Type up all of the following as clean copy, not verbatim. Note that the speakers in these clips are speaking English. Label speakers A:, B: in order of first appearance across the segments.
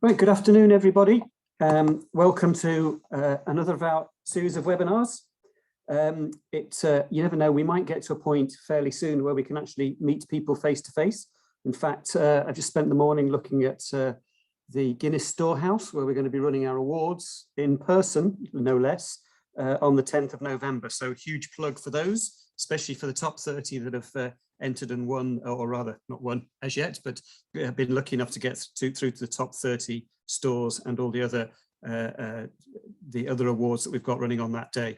A: Right, good afternoon, everybody. Welcome to another of our series of webinars. You never know, we might get to a point fairly soon where we can actually meet people face to face. In fact, I just spent the morning looking at the Guinness Storehouse, where we're going to be running our awards in person, no less, on the 10th of November. So huge plug for those, especially for the top 30 that have entered and won, or rather not won as yet, but been lucky enough to get through to the top 30 stores and all the other awards that we've got running on that day.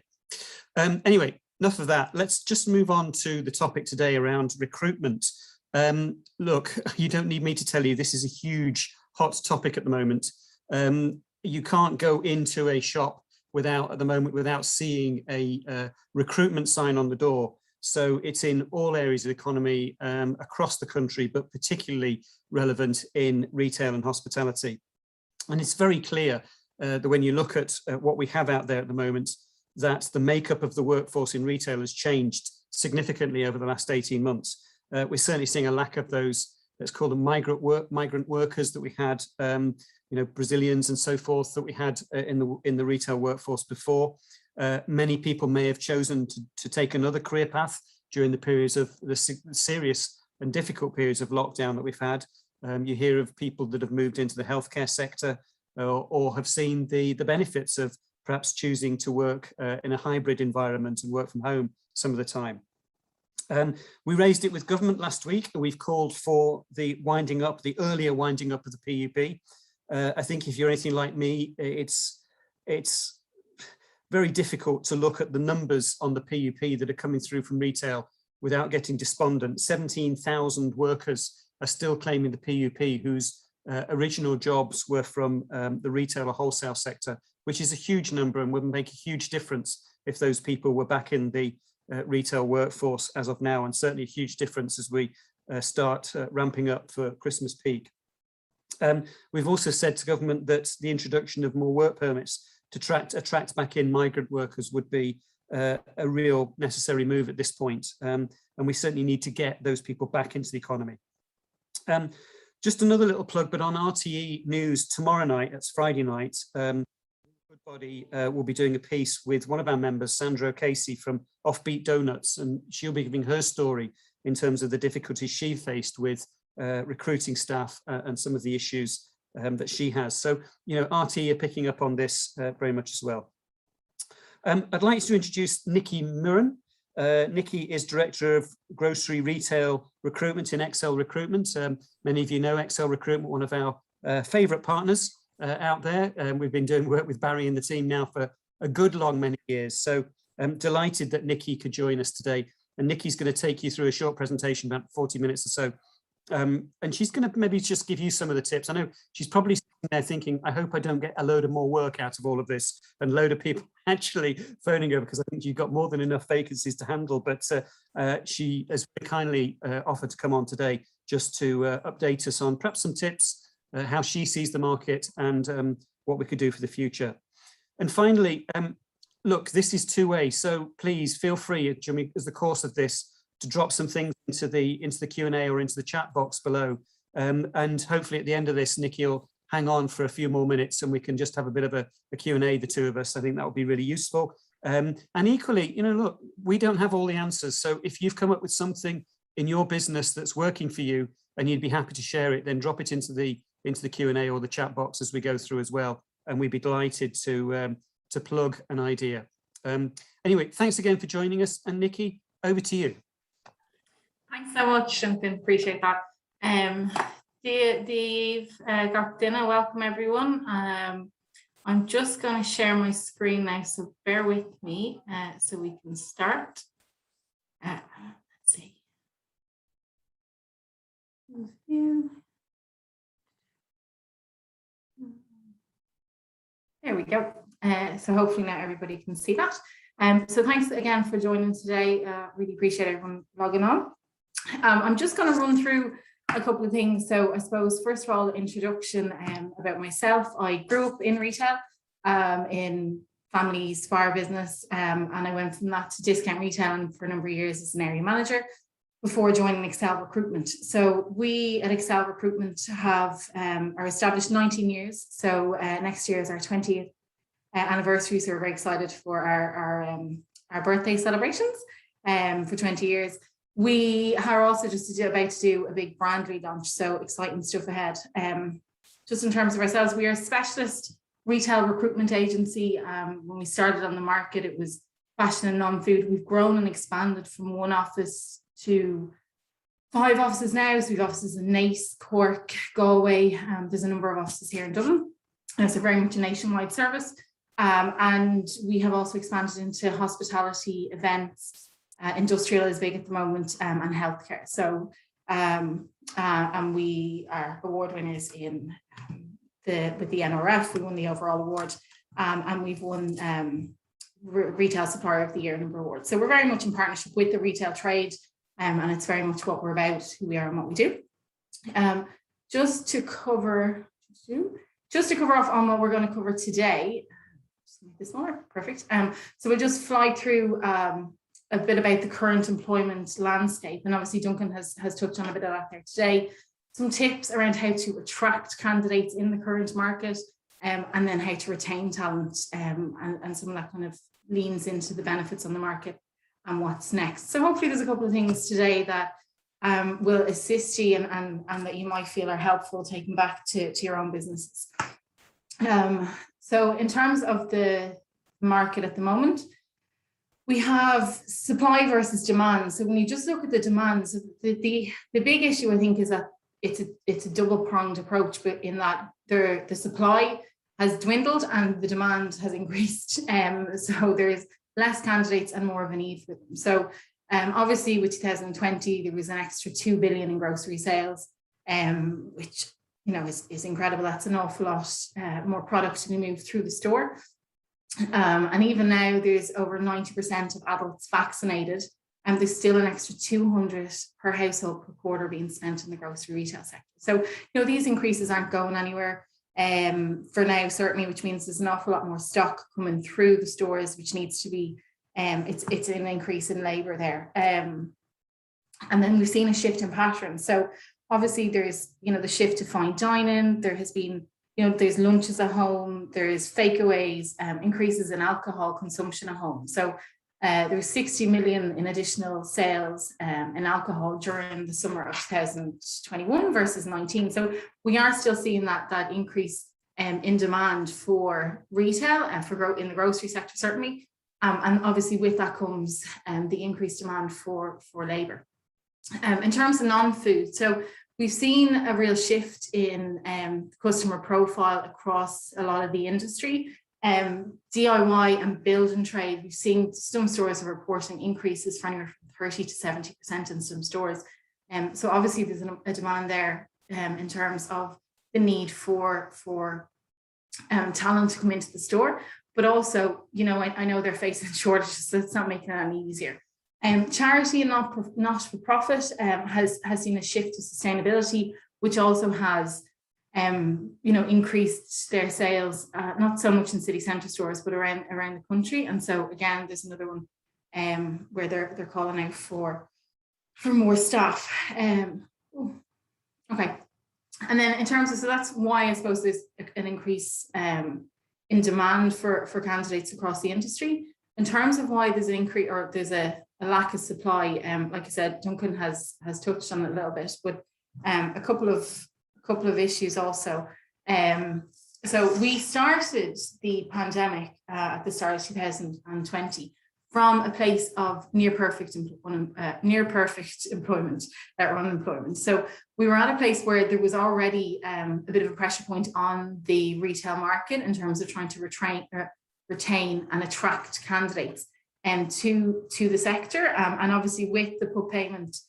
A: Anyway, enough of that. Let's just move on to the topic today around recruitment. Look, you don't need me to tell you this is a huge hot topic at the moment. You can't go into a shop at the moment without seeing a recruitment sign on the door. So it's in all areas of the economy across the country, but particularly relevant in retail and hospitality. And it's very clear that when you look at what we have out there at the moment, that the makeup of the workforce in retail has changed significantly over the last 18 months. We're certainly seeing a lack of those, let's call them migrant workers that we had, Brazilians and so forth that we had in the retail workforce before. Many people may have chosen to take another career path during the periods of the serious and difficult periods of lockdown that we've had. You hear of people that have moved into the healthcare sector or have seen the benefits of perhaps choosing to work in a hybrid environment and work from home some of the time. We raised it with government last week. We've called for the earlier winding up of the PUP. I think if you're anything like me, it's very difficult to look at the numbers on the PUP that are coming through from retail without getting despondent. 17,000 workers are still claiming the PUP whose original jobs were from the retail or wholesale sector, which is a huge number and would make a huge difference if those people were back in the retail workforce as of now, and certainly a huge difference as we start ramping up for Christmas peak. We've also said to government that the introduction of more work permits to attract back in migrant workers would be a real necessary move at this point. And we certainly need to get those people back into the economy. Just another little plug, but on RTE News tomorrow night, that's Friday night, Goodbody will be doing a piece with one of our members, Sandra Casey from Offbeat Donuts, and she'll be giving her story in terms of the difficulties she faced with recruiting staff and some of the issues that she has. So, RTE are picking up on this very much as well. I'd like to introduce Nikki Murren. Nikki is Director of Grocery Retail Recruitment in Excel Recruitment. Many of you know Excel Recruitment, one of our favourite partners out there. We've been doing work with Barry and the team now for a good long many years. So I'm delighted that Nikki could join us today. And Nikki's going to take you through a short presentation, about 40 minutes or so. And she's going to maybe just give you some of the tips. I know she's probably sitting there thinking, I hope I don't get a load of more work out of all of this and a load of people actually phoning her, because I think you've got more than enough vacancies to handle. But she has kindly offered to come on today just to update us on perhaps some tips, how she sees the market and what we could do for the future. And finally, look, this is two-way, so please feel free during the course of this to drop some things into the Q&A or into the chat box below. And hopefully at the end of this, Nikki will hang on for a few more minutes and we can just have a bit of a Q&A, the two of us. I think that would be really useful. And equally, look, we don't have all the answers. So if you've come up with something in your business that's working for you and you'd be happy to share it, then drop it into the Q&A or the chat box as we go through as well. And we'd be delighted to plug an idea. Anyway, thanks again for joining us. And Nikki, over to you.
B: Thanks so much, Duncan. Appreciate that. Dave Gardina, welcome everyone. I'm just going to share my screen now, so bear with me so we can start. Let's see. There we go. So hopefully now everybody can see that. So thanks again for joining today. Really appreciate everyone logging on. I'm just going to run through a couple of things. So I suppose, first of all, introduction about myself. I grew up in retail, in family's fire business, and I went from that to discount retailing for a number of years as an area manager. before joining Excel Recruitment. So we at Excel Recruitment are established 19 years. So next year is our 20th anniversary. So we're very excited for our birthday celebrations for 20 years. We are also just about to do a big brand relaunch. So exciting stuff ahead. Just in terms of ourselves, we are a specialist retail recruitment agency. When we started on the market, it was fashion and non-food. We've grown and expanded from one office to 5 offices now. So we have offices in Naas, Cork, Galway. There's a number of offices here in Dublin. And it's very much a nationwide service. And we have also expanded into hospitality, events, industrial is big at the moment, and healthcare. So, and we are award winners in with the NRF. We won the overall award, and we've won Retail Supplier of the Year number awards. So we're very much in partnership with the retail trade, and it's very much what we're about, who we are and what we do. Just to cover off on what we're going to cover today. Just make this more perfect. So we'll just fly through a bit about the current employment landscape, and obviously Duncan has touched on a bit of that there today. Some tips around how to attract candidates in the current market, and then how to retain talent, and some of that kind of leans into the benefits on the market and what's next. So hopefully there's a couple of things today that will assist you and that you might feel are helpful taking back to your own businesses. So in terms of the market at the moment, we have supply versus demand. So when you just look at the demand, so the big issue I think is that it's a double-pronged approach, but in that the supply has dwindled and the demand has increased. So there's less candidates and more of a need for them. So obviously with 2020, there was an extra 2 billion in grocery sales, which is incredible. That's an awful lot more product to be moved through the store. And even now there's over 90% of adults vaccinated, and there's still an extra 200 per household per quarter being spent in the grocery retail sector. So, these increases aren't going anywhere for now, certainly, which means there's an awful lot more stock coming through the stores, which needs to be, it's an increase in labour there. And then we've seen a shift in patterns. So obviously there's, the shift to fine dining. There has been, there's lunches at home, there's takeaways, increases in alcohol consumption at home. So there was 60 million in additional sales in alcohol during the summer of 2021 versus 19. So we are still seeing that increase in demand for retail and for growth in the grocery sector, certainly. And obviously with that comes the increased demand for labour. In terms of non-food, so we've seen a real shift in customer profile across a lot of the industry. DIY and building trade, we've seen some stores are reporting increases for anywhere from 30 to 70% in some stores. So obviously there's a demand there in terms of the need for talent to come into the store, but also, I know they're facing shortages, so it's not making it any easier. Charity and not-for-profit has seen a shift to sustainability, which also has increased their sales, not so much in city centre stores, but around the country. And so again, there's another one where they're calling out for more staff. Okay, and then in terms of, so that's why I suppose there's an increase in demand for candidates across the industry. In terms of why there's an increase or there's a lack of supply, like I said, Duncan has touched on it a little bit, but a couple of issues also. So we started the pandemic at the start of 2020 from a place of near perfect employment or unemployment. So we were at a place where there was already a bit of a pressure point on the retail market in terms of trying to retain and attract candidates to the sector. And obviously with the PUP payment,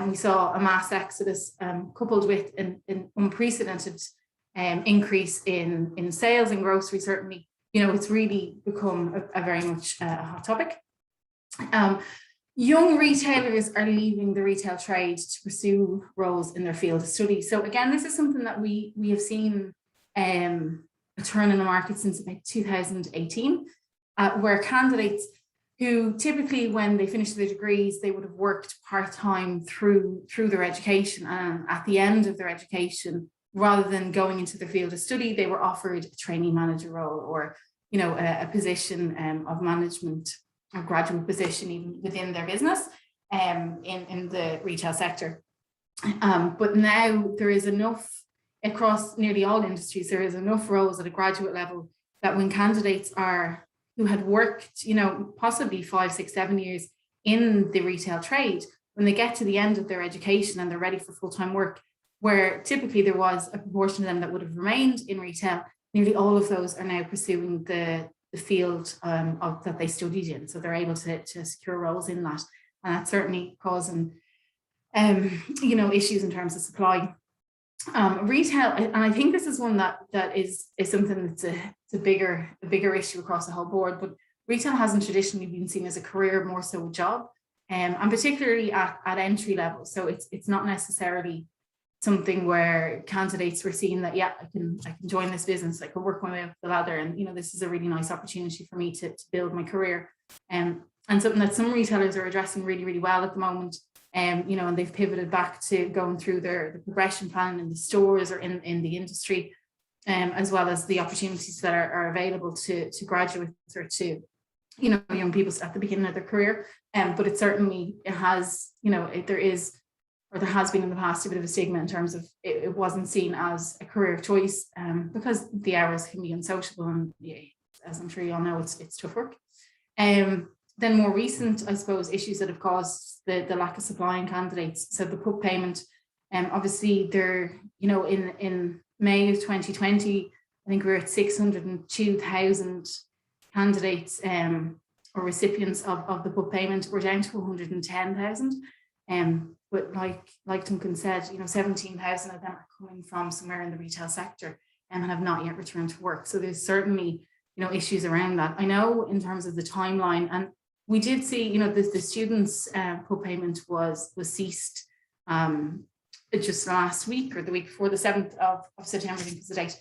B: we saw a mass exodus coupled with an unprecedented increase in sales in grocery. Certainly, it's really become a very much a hot topic. Young retailers are leaving the retail trade to pursue roles in their field of study. So again, this is something that we have seen a turn in the market since about 2018, where candidates who typically, when they finished their degrees, they would have worked part-time through their education, and at the end of their education, rather than going into their field of study, they were offered a trainee manager role, or a position of management, a graduate position even within their business in the retail sector. But now there is enough across nearly all industries, there is enough roles at a graduate level that when candidates who had worked, possibly 5, 6, 7 years in the retail trade, when they get to the end of their education and they're ready for full-time work, where typically there was a proportion of them that would have remained in retail, nearly all of those are now pursuing the field that they studied in. So they're able to secure roles in that. And that's certainly causing, issues in terms of supply. Retail, and I think this is one that is something that's a bigger issue across the whole board, but retail hasn't traditionally been seen as a career, more so a job, and particularly at entry level. So it's not necessarily something where candidates were seeing that, yeah, I can join this business, I can work my way up the ladder, and this is a really nice opportunity for me to build my career, and something that some retailers are addressing really, really well at the moment. And they've pivoted back to going through the progression plan in the stores or in the industry, as well as the opportunities that are available to graduates or to young people at the beginning of their career. But it certainly has, there has been in the past a bit of a stigma in terms of it wasn't seen as a career of choice, because the hours can be unsociable, and as I'm sure you all know, it's tough work. Then more recent, I suppose, issues that have caused the lack of supply in candidates. So the PUP payment, obviously they're, in May of 2020, I think we were at 602,000 candidates or recipients of the PUP payment. We're down to 110,000. But like Duncan said, 17,000 of them are coming from somewhere in the retail sector and have not yet returned to work. So there's certainly, issues around that. I know in terms of the timeline, and we did see, the students' PUP payment was ceased just last week or the week before, the 7th of September, I think is the date.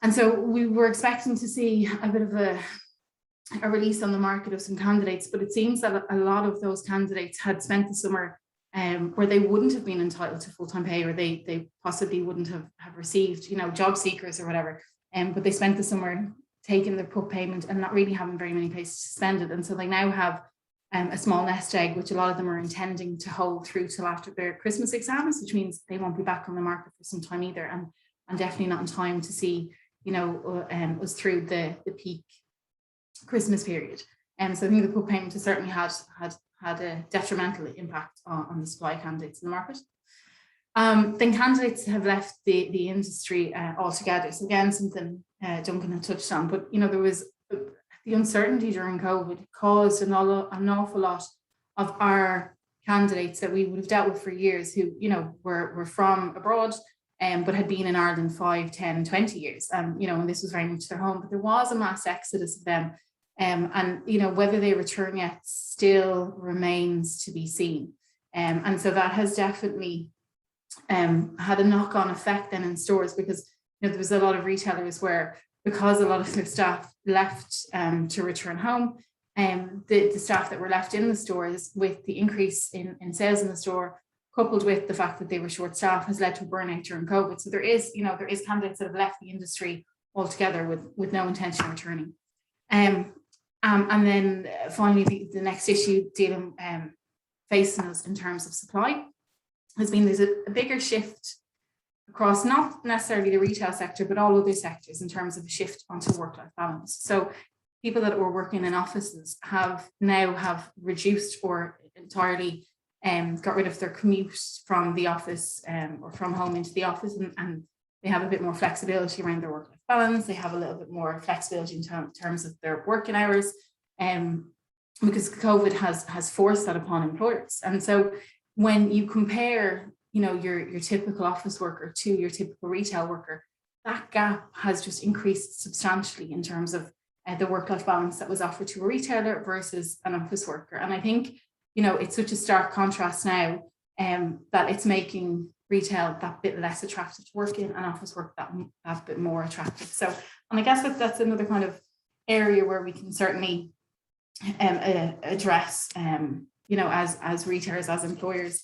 B: And so we were expecting to see a bit of a release on the market of some candidates, but it seems that a lot of those candidates had spent the summer where they wouldn't have been entitled to full-time pay, or they possibly wouldn't have received, job seekers or whatever. But they spent the summer taking their PUP payment and not really having very many places to spend it. And so they now have a small nest egg, which a lot of them are intending to hold through till after their Christmas exams, which means they won't be back on the market for some time either, and definitely not in time to see, us through the peak Christmas period. And so I think the PUP payment has certainly had a detrimental impact on the supply of candidates in the market. Then candidates have left the industry altogether. So again, something Duncan had touched on, but there was the uncertainty during COVID caused an awful lot of our candidates that we would have dealt with for years, who were from abroad but had been in Ireland 5, 10, 20 years, and this was very much their home. But there was a mass exodus of them, and whether they return yet still remains to be seen, and so that has definitely had a knock-on effect then in stores, because there was a lot of retailers where, because a lot of their staff left to return home, the staff that were left in the stores, with the increase in sales in the store, coupled with the fact that they were short staffed, has led to a burnout during COVID. So there is candidates that have left the industry altogether with no intention of returning. And then finally, the next issue facing us in terms of supply has been there's a bigger shift across not necessarily the retail sector, but all other sectors in terms of a shift onto work-life balance. So people that were working in offices have reduced or entirely got rid of their commute from the office or from home into the office, and they have a bit more flexibility around their work-life balance. They have a little bit more flexibility in terms of their working hours, because COVID has forced that upon employers. And so when you compare, your typical office worker to your typical retail worker, that gap has just increased substantially in terms of the work-life balance that was offered to a retailer versus an office worker. And I think, it's such a stark contrast now that it's making retail that bit less attractive to work in, and office work that bit more attractive. So, and I guess that's another kind of area where we can certainly address, you know, as retailers, as employers,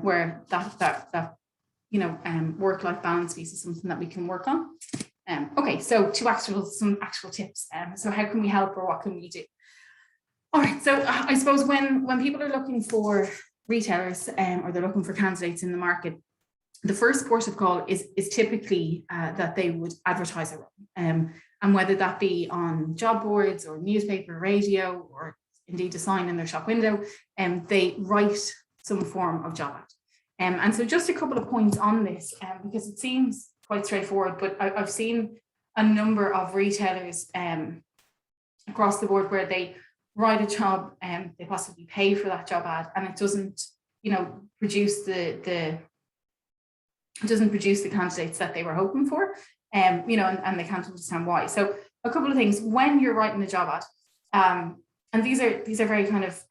B: where that work-life balance piece is something that we can work on. Okay, so some actual tips. So how can we help, or what can we do? All right, so I suppose when people are looking for retailers, or they're looking for candidates in the market, the first port of call is typically that they would advertise a role, and whether that be on job boards or newspaper, radio, or indeed a sign in their shop window, they write some form of job ad. And so just a couple of points on this, because it seems quite straightforward, but I've seen a number of retailers across the board where they write a job and they possibly pay for that job ad, and it doesn't, you know, produce the candidates that they were hoping for, you know, and they can't understand why. So a couple of things when you're writing a job ad, and these are very kind of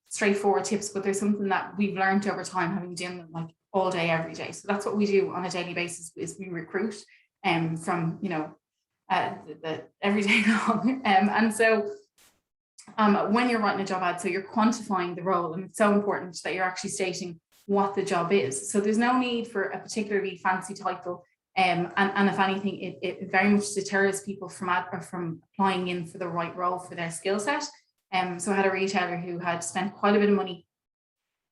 B: straightforward tips, but there's something that we've learned over time, having done them like all day, every day. So that's what we do on a daily basis, is we recruit from, you know, the every day long. And so when you're writing a job ad, so you're quantifying the role, and it's so important that you're actually stating what the job is. So there's no need for a particularly fancy title. And if anything, it very much deters people from applying in for the right role for their skill set. So I had a retailer who had spent quite a bit of money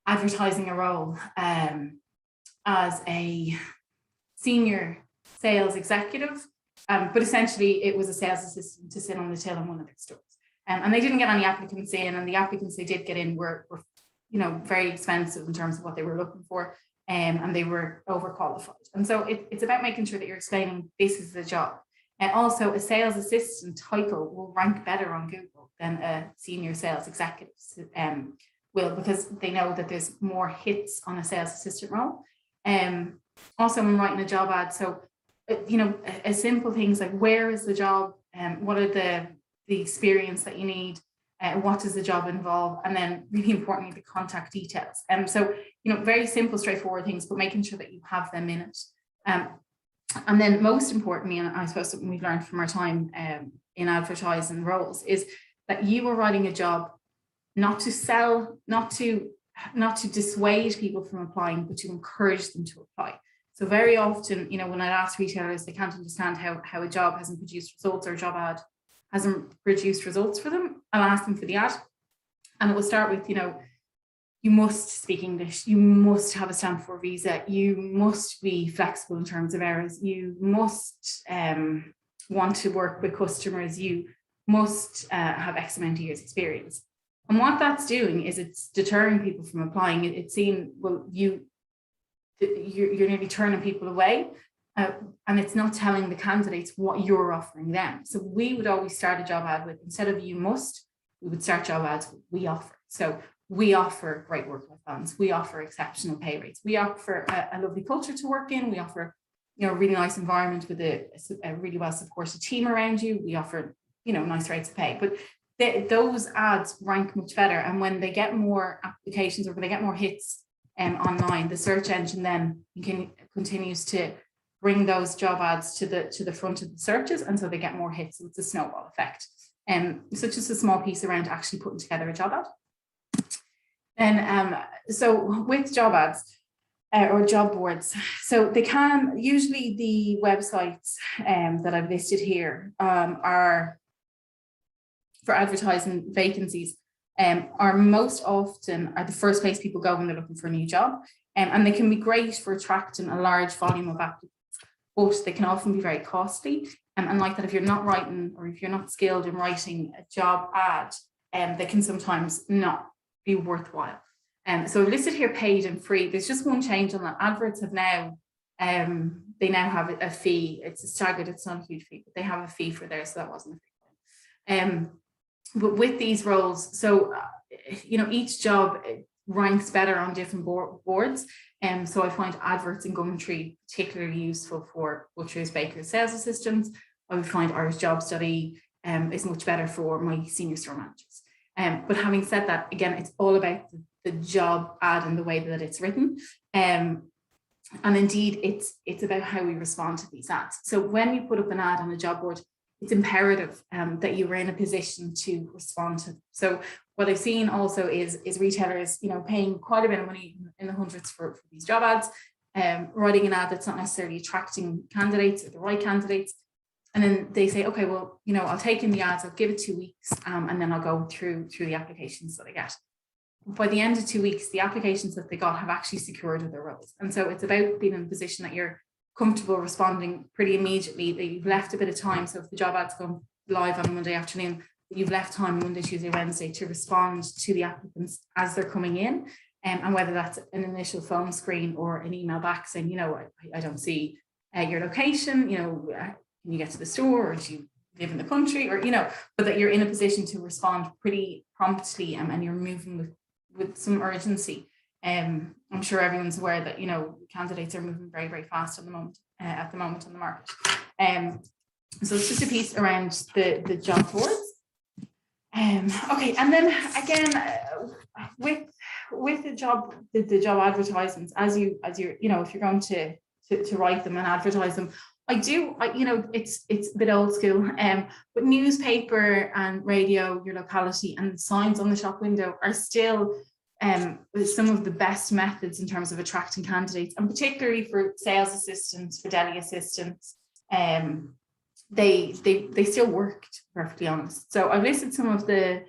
B: advertising a role as a senior sales executive, but essentially it was a sales assistant to sit on the till in one of their stores. And they didn't get any applicants in, and the applicants they did get in were you know, very expensive in terms of what they were looking for, and they were overqualified. And so it's about making sure that you're explaining this is the job. And also, a sales assistant title will rank better on Google than a senior sales executive will, because they know that there's more hits on a sales assistant role. Also, when writing a job ad, so you know, as simple things like where is the job, what are the experience that you need, what does the job involve, and then really importantly the contact details. So you know, very simple, straightforward things, but making sure that you have them in it. And then most importantly, and I suppose something we've learned from our time in advertising roles, is that you are writing a job not to sell, not to dissuade people from applying, but to encourage them to apply. So very often, you know, when I ask retailers, they can't understand how a job hasn't produced results, or a job ad hasn't produced results for them. I'll ask them for the ad, and it will start with, you know, you must speak English, you must have a stamp for visa, you must be flexible in terms of hours, you must want to work with customers, you must have X amount of years experience. And what that's doing is it's deterring people from applying. It's saying, well, you're nearly turning people away, and it's not telling the candidates what you're offering them. So we would always start a job ad with, instead of you must, we would start job ads with we offer. So we offer great work-life balance, we offer exceptional pay rates, we offer a lovely culture to work in, we offer, you know, a really nice environment with a really well supported team around you, we offer, you know, nice rates of pay. But those ads rank much better, and when they get more applications, or when they get more hits online, the search engine then continues to bring those job ads to the front of the searches, and so they get more hits. So it's a snowball effect. So just a small piece around actually putting together a job ad. Then so with job ads or job boards, so they can, usually the websites that I've listed here are for advertising vacancies, are most often the first place people go when they're looking for a new job, and they can be great for attracting a large volume of applicants, but they can often be very costly. And like that, if you're not writing, or if you're not skilled in writing a job ad, they can sometimes not be worthwhile. So listed here paid and free. There's just one change on that. Adverts have now, they now have a fee. It's a staggered, it's not a huge fee, but they have a fee for theirs, so that wasn't a free one. But with these roles, so you know, each job ranks better on different boards. So I find adverts in Gumtree particularly useful for butchers, bakers, sales assistants. I would find Irish Job Study is much better for my senior store managers. But having said that, again, it's all about the job ad and the way that it's written. And indeed, it's about how we respond to these ads. So when you put up an ad on a job board, it's imperative that you are in a position to respond to. So what I've seen also is retailers, paying quite a bit of money in the hundreds for these job ads, writing an ad that's not necessarily attracting candidates or the right candidates. And then they say, okay, well, I'll take in the ads, I'll give it 2 weeks, and then I'll go through the applications that I get. By the end of 2 weeks, the applications that they got have actually secured other roles. And so it's about being in a position that you're comfortable responding pretty immediately, that you've left a bit of time. So if the job ad's gone live on a Monday afternoon, you've left time Monday, Tuesday, Wednesday to respond to the applicants as they're coming in. And whether that's an initial phone screen or an email back saying, I don't see your location, can you get to the store, or do you live in the country, or, but that you're in a position to respond pretty promptly, and you're moving with some urgency. I'm sure everyone's aware that, candidates are moving very, very fast at the moment on the market. So it's just a piece around the job boards. Okay, and then again, with the job advertisements, as you're, if you're going to write them and advertise them, it's a bit old school, but newspaper and radio, your locality, and signs on the shop window are still some of the best methods in terms of attracting candidates, and particularly for sales assistants, for deli assistants. They still work, to be perfectly honest. So I've listed some of the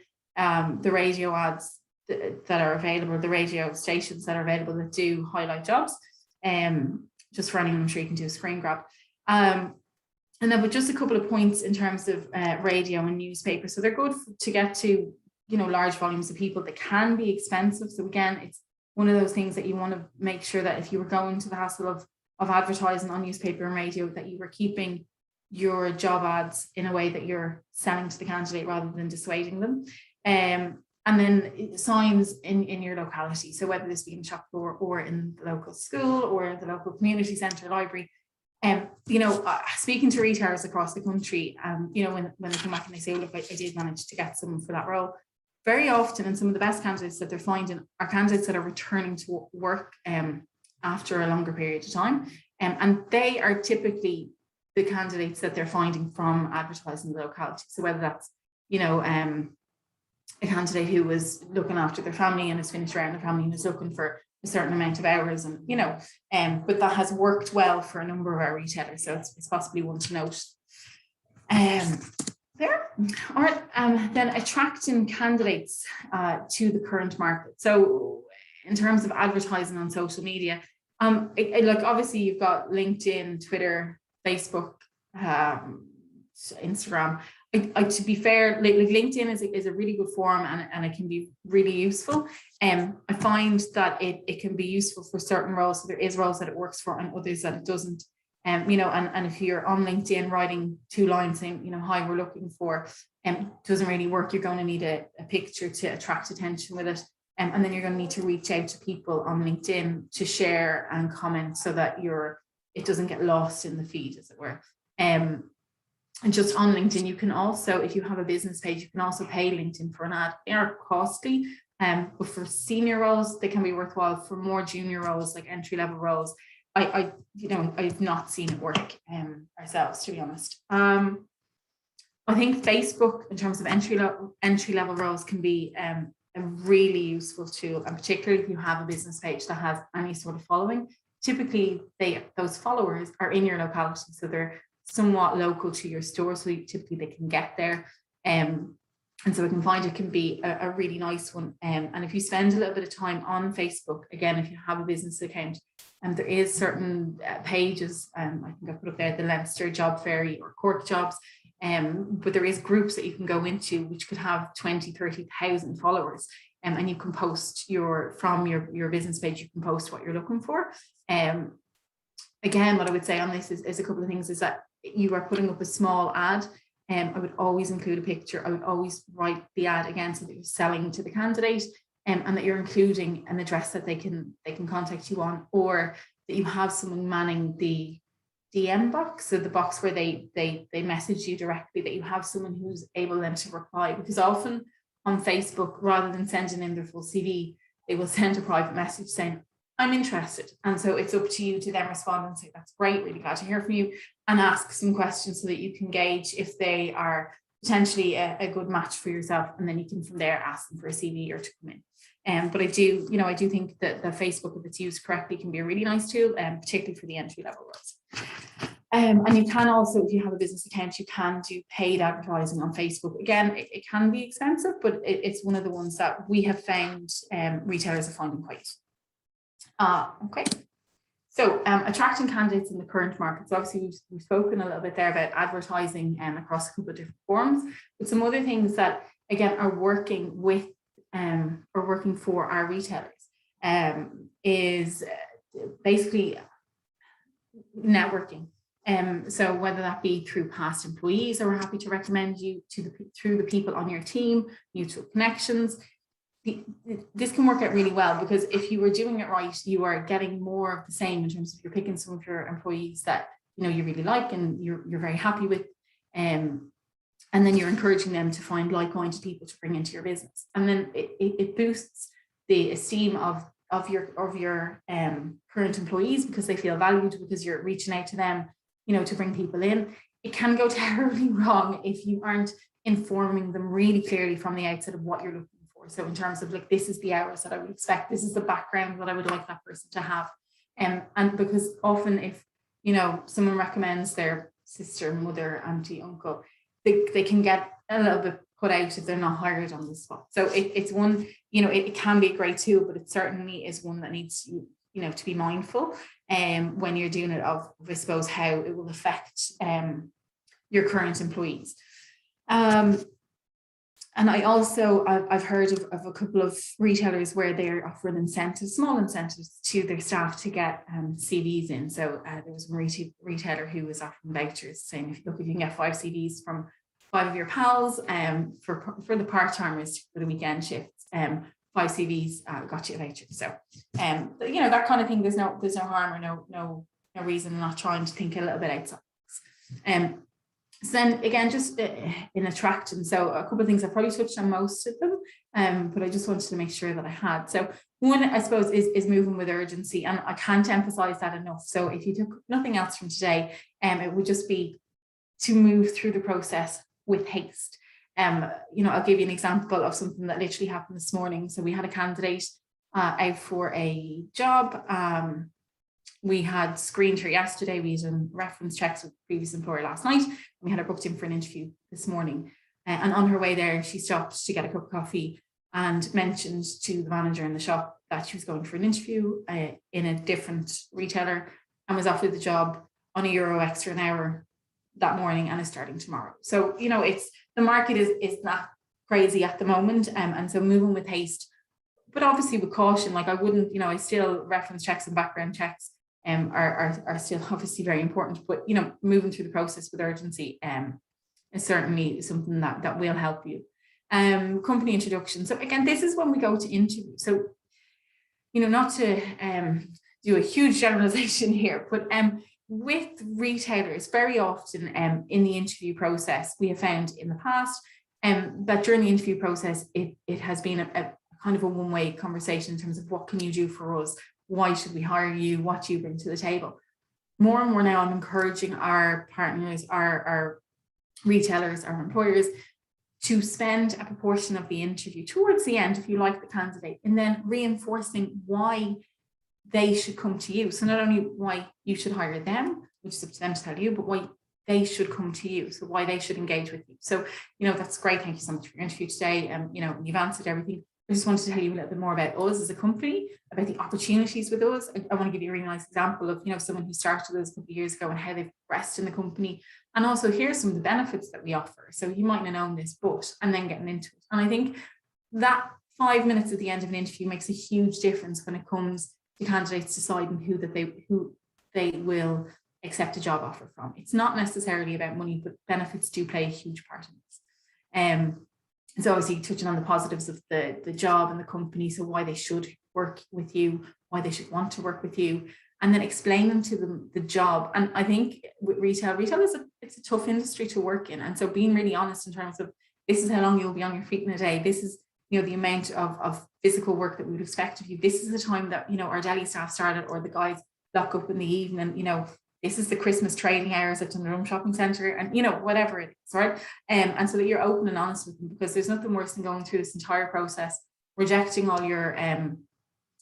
B: radio ads that are available, the radio stations that are available that do highlight jobs. Just for anyone, I'm sure you can do a screen grab. And then with just a couple of points in terms of radio and newspaper. So they're good to get to, large volumes of people. That can be expensive. So again, it's one of those things that you want to make sure that if you were going to the hassle of advertising on newspaper and radio, that you were keeping your job ads in a way that you're selling to the candidate rather than dissuading them. And then signs in your locality. So whether this be in the shop floor or in the local school or the local community centre, library. Speaking to retailers across the country, when they come back and they say, look, I did manage to get someone for that role. Very often, and some of the best candidates that they're finding are candidates that are returning to work after a longer period of time. And they are typically the candidates that they're finding from advertising the locality. So whether that's, a candidate who was looking after their family and has finished around their family and is looking for a certain amount of hours, and but that has worked well for a number of our retailers. So it's possibly one to note. There. All right. Then attracting candidates to the current market. So in terms of advertising on social media, obviously you've got LinkedIn, Twitter, Facebook, Instagram. To be fair, LinkedIn is a really good forum, and it can be really useful. I find that it can be useful for certain roles. So there is roles that it works for and others that it doesn't. And if you're on LinkedIn writing 2 lines saying, hi, we're looking for, doesn't really work. You're going to need a picture to attract attention with it. And then you're going to need to reach out to people on LinkedIn to share and comment so that it doesn't get lost in the feed, as it were. And just on LinkedIn, you can also, if you have a business page, you can also pay LinkedIn for an ad. They are costly, but for senior roles, they can be worthwhile. For more junior roles, like entry-level roles, I've not seen it work ourselves, to be honest. I think Facebook, in terms of entry-level roles, can be a really useful tool, and particularly if you have a business page that has any sort of following. Typically, those followers are in your locality, so they're somewhat local to your store, so typically they can get there. And so I can find it can be a really nice one. And if you spend a little bit of time on Facebook, again, if you have a business account, and there is certain pages, I think I put up there, the Leinster Job Fairy or Cork Jobs, but there is groups that you can go into which could have 20,000-30,000 followers, and you can post from your business page, you can post what you're looking for. Again, what I would say on this is a couple of things, is that you are putting up a small ad. I would always include a picture. I would always write the ad again so that you're selling to the candidate, and that you're including an address that they can contact you on, or that you have someone manning the DM box, so the box where they message you directly, that you have someone who's able then to reply. Because often on Facebook, rather than sending in their full CV, they will send a private message saying, I'm interested. And so it's up to you to then respond and say, that's great, really glad to hear from you. and ask some questions so that you can gauge if they are potentially a good match for yourself, and then you can from there ask them for a CV or to come in. But I do think that the Facebook, if it's used correctly, can be a really nice tool, particularly for the entry level roles. And you can also, if you have a business account, you can do paid advertising on Facebook. Again, it can be expensive, but it's one of the ones that we have found retailers are finding quite. Okay. So attracting candidates in the current market. So obviously we've spoken a little bit there about advertising across a couple of different forms, but some other things that again are working with or working for our retailers is basically networking. So whether that be through past employees, or we're happy to recommend you through the people on your team, mutual connections. This can work out really well, because if you were doing it right, you are getting more of the same in terms of you're picking some of your employees that you really like and you're very happy with, and then you're encouraging them to find like-minded people to bring into your business, and then it boosts the esteem of your current employees, because they feel valued, because you're reaching out to them to bring people in. It can go terribly wrong if you aren't informing them really clearly from the outset of what you're looking for. So in terms of like, this is the hours that I would expect, this is the background that I would like that person to have. And because often if, someone recommends their sister, mother, auntie, uncle, they can get a little bit put out if they're not hired on the spot. So it's one, it can be a great tool, but it certainly is one that needs to be mindful when you're doing it of, I suppose, how it will affect your current employees. And I've heard of a couple of retailers where they're offering incentives, small incentives to their staff to get CVs in. So there was a retailer who was offering vouchers saying, if you can get 5 CVs from 5 of your pals for the part-timers for the weekend shifts, 5 CVs got you a voucher. So, that kind of thing, there's no harm or no reason in not trying to think a little bit outside the box. So then again, just in attraction. So a couple of things, I probably touched on most of them, but I just wanted to make sure that I had. So one, I suppose, is moving with urgency, and I can't emphasize that enough. So if you took nothing else from today, it would just be to move through the process with haste. I'll give you an example of something that literally happened this morning. So we had a candidate out for a job. We had screened her yesterday. We done reference checks with the previous employer last night. And we had her booked in for an interview this morning. And on her way there, she stopped to get a cup of coffee and mentioned to the manager in the shop that she was going for an interview in a different retailer, and was offered the job on €1 extra an hour that morning, and is starting tomorrow. So, it's the market is not crazy at the moment. And so moving with haste, but obviously with caution. Like I wouldn't, I still reference checks and background checks are still obviously very important, but moving through the process with urgency is certainly something that will help you. Company introduction. So again, this is when we go to interview. So not to do a huge generalization here, but with retailers, very often in the interview process, we have found in the past that during the interview process, it has been a kind of a one-way conversation in terms of what can you do for us? Why should we hire you? What do you bring to the table? More and more now, I'm encouraging our partners, our retailers, our employers to spend a proportion of the interview towards the end, if you like the candidate, and then reinforcing why they should come to you. So not only why you should hire them, which is up to them to tell you, but why they should come to you. So why they should engage with you. So, that's great. Thank you so much for your interview today. You've answered everything. I just wanted to tell you a little bit more about us as a company, about the opportunities with us. I want to give you a really nice example of, someone who started with us a couple of years ago and how they've progressed in the company. And also here's some of the benefits that we offer. So you might not know this, and then getting into it. And I think that 5 minutes at the end of an interview makes a huge difference when it comes to candidates deciding who they will accept a job offer from. It's not necessarily about money, but benefits do play a huge part in this. So obviously touching on the positives of the job and the company, so why they should work with you, why they should want to work with you, and then explaining to them the job. And I think with retail is it's a tough industry to work in. And so being really honest in terms of, this is how long you'll be on your feet in a day. This is, the amount of physical work that we would expect of you. This is the time that, our deli staff started, or the guys lock up in the evening, this is the Christmas trading hours at Dundrum Shopping Centre, and whatever it is, right? And so that you're open and honest with them, because there's nothing worse than going through this entire process, rejecting all your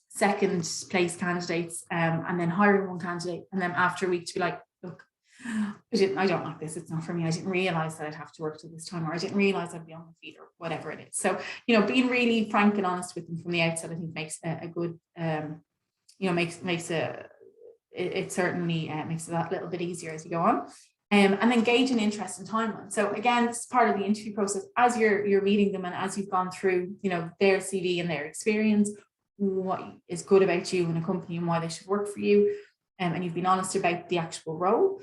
B: second place candidates, and then hiring one candidate, and then after a week to be like, look, I don't like this, it's not for me, I didn't realize that I'd have to work till this time, or I didn't realize I'd be on my feet, or whatever it is. So being really frank and honest with them from the outset, I think makes a good it certainly makes it that little bit easier as you go on. And then gauge an interest and timeline. So again, this is part of the interview process. As you're meeting them, and as you've gone through their CV and their experience, what is good about you and a company and why they should work for you, and you've been honest about the actual role,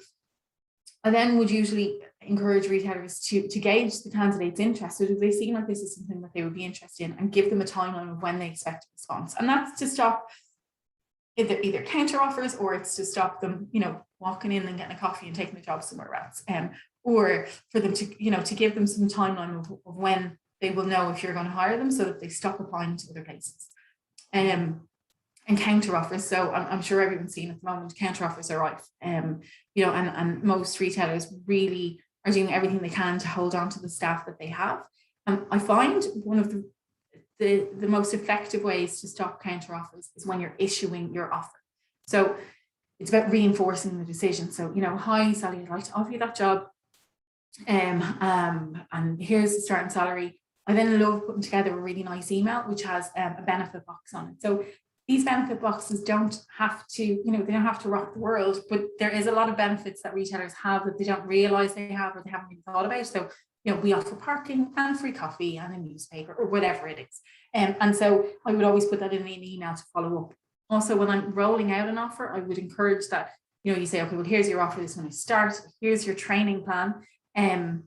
B: I then would usually encourage retailers to gauge the candidate's interest. So do they seem like this is something that they would be interested in, and give them a timeline of when they expect a response. And that's to stop either counter offers, or it's to stop them, walking in and getting a coffee and taking a job somewhere else, or for them to, to give them some timeline of when they will know if you're going to hire them, so that they stop applying to other places. And counter offers. So I'm sure everyone's seen at the moment, counter offers are rife. And most retailers really are doing everything they can to hold on to the staff that they have. I find one of the most effective ways to stop counter offers is when you're issuing your offer. So it's about reinforcing the decision. So, hi Sally, I'd like to offer you that job. And here's the starting salary. I then love putting together a really nice email, which has a benefit box on it. So these benefit boxes don't have to, they don't have to rock the world, but there is a lot of benefits that retailers have that they don't realize they have, or they haven't even thought about. So, we offer parking and free coffee and a newspaper, or whatever it is. And so I would always put that in an email to follow up. Also, when I'm rolling out an offer, I would encourage that, you say, okay, well, here's your offer, this is when I start, here's your training plan. And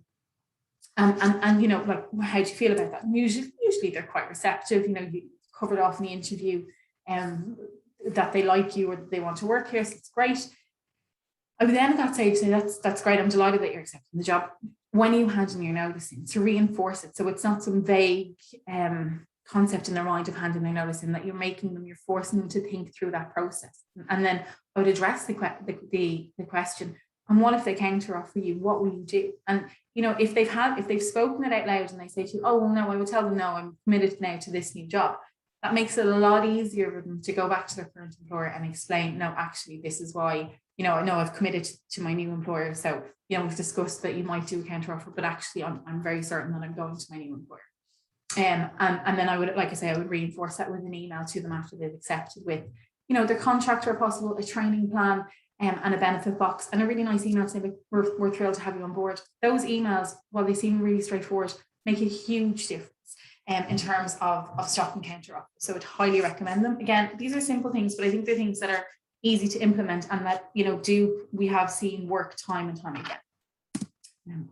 B: how do you feel about that? And usually they're quite receptive. You covered off in the interview that they like you, or that they want to work here, so it's great. I would then at that stage say, that's great, I'm delighted that you're accepting the job. When you hand in your notice in, to reinforce it, so it's not some vague concept in their mind of handing their notice in, that you're forcing them to think through that process. And then I would address the question, and what if they counter offer you, what will you do? And if they've spoken it out loud and they say to you, oh well, no, I would tell them, no, I'm committed now to this new job. That makes it a lot easier for them to go back to their current employer and explain, no, actually, this is why, I know I've committed to my new employer. So, we've discussed that you might do a counter offer, but actually I'm very certain that I'm going to my new employer. And then I would, like I say, I would reinforce that with an email to them after they've accepted, with, their contract where possible, a training plan, and a benefit box, and a really nice email saying, we're thrilled to have you on board. Those emails, while they seem really straightforward, make a huge difference in terms of stopping counter offers. So I'd highly recommend them. Again, these are simple things, but I think they're things that are easy to implement, and that we have seen work time and time again.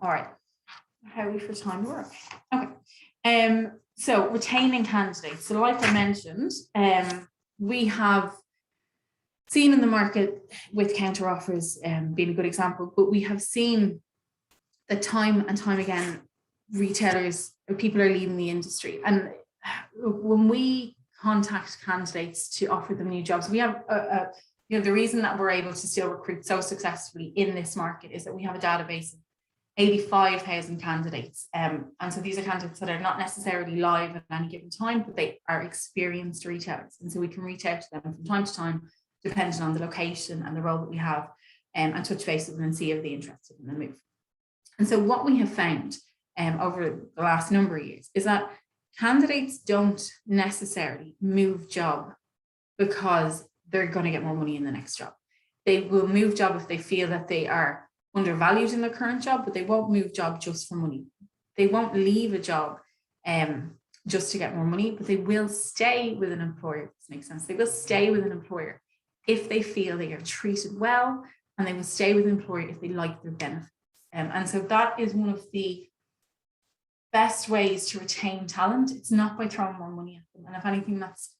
B: All right, how are we for time to work? Okay. So retaining candidates. So like I mentioned, we have seen in the market with counter offers being a good example, but we have seen that time and time again, retailers or people are leaving the industry. And when we contact candidates to offer them new jobs, we have the reason that we're able to still recruit so successfully in this market is that we have a database of 85,000 candidates. And so these are candidates that are not necessarily live at any given time, but they are experienced retailers. And so we can reach out to them from time to time, depending on the location and the role that we have, and touch base with them and see if they're interested in the move. And so what we have found over the last number of years is that candidates don't necessarily move job because they're going to get more money in the next job. They will move job if they feel that they are undervalued in their current job, but they won't move job just for money. They won't leave a job just to get more money, but they will stay with an employer. This makes sense. They will stay with an employer if they feel they are treated well, and they will stay with an employer if they like their benefits. And so that is one of the best ways to retain talent. It's not by throwing more money at them. And if anything, that's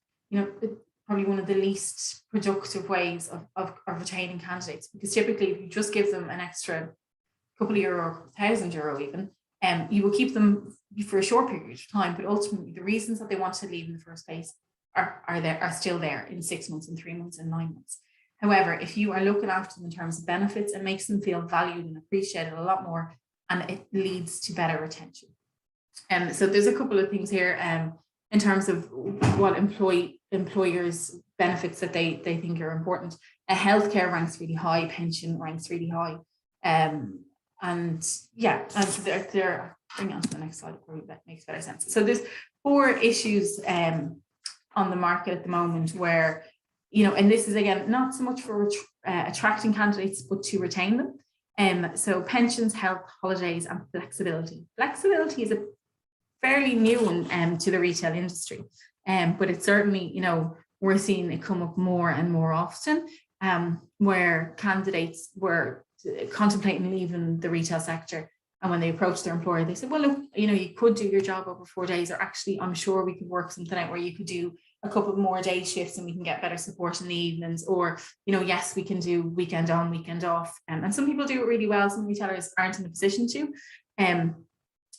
B: probably one of the least productive ways of retaining candidates, because typically if you just give them an extra couple of euro, €1,000 even, you will keep them for a short period of time, but ultimately the reasons that they want to leave in the first place are still there in 6 months and 3 months and 9 months. However, if you are looking after them in terms of benefits, it makes them feel valued and appreciated a lot more, and it leads to better retention. So there's a couple of things here in terms of what employers' benefits that they think are important. Healthcare ranks really high, pension ranks really high. And yeah, and so they're bring on to the next slide, probably that makes better sense. So there's 4 issues on the market at the moment where, you know, and this is again, not so much for attracting candidates, but to retain them. So pensions, health, holidays, and flexibility. Flexibility is a fairly new one to the retail industry, but it's certainly, you know, we're seeing it come up more and more often, where candidates were contemplating leaving the retail sector, and when they approached their employer, they said, well, look, you know, you could do your job over 4 days, or actually, I'm sure we could work something out where you could do a couple more day shifts and we can get better support in the evenings, or, you know, yes, we can do weekend on, weekend off. And some people do it really well. Some retailers aren't in a position to.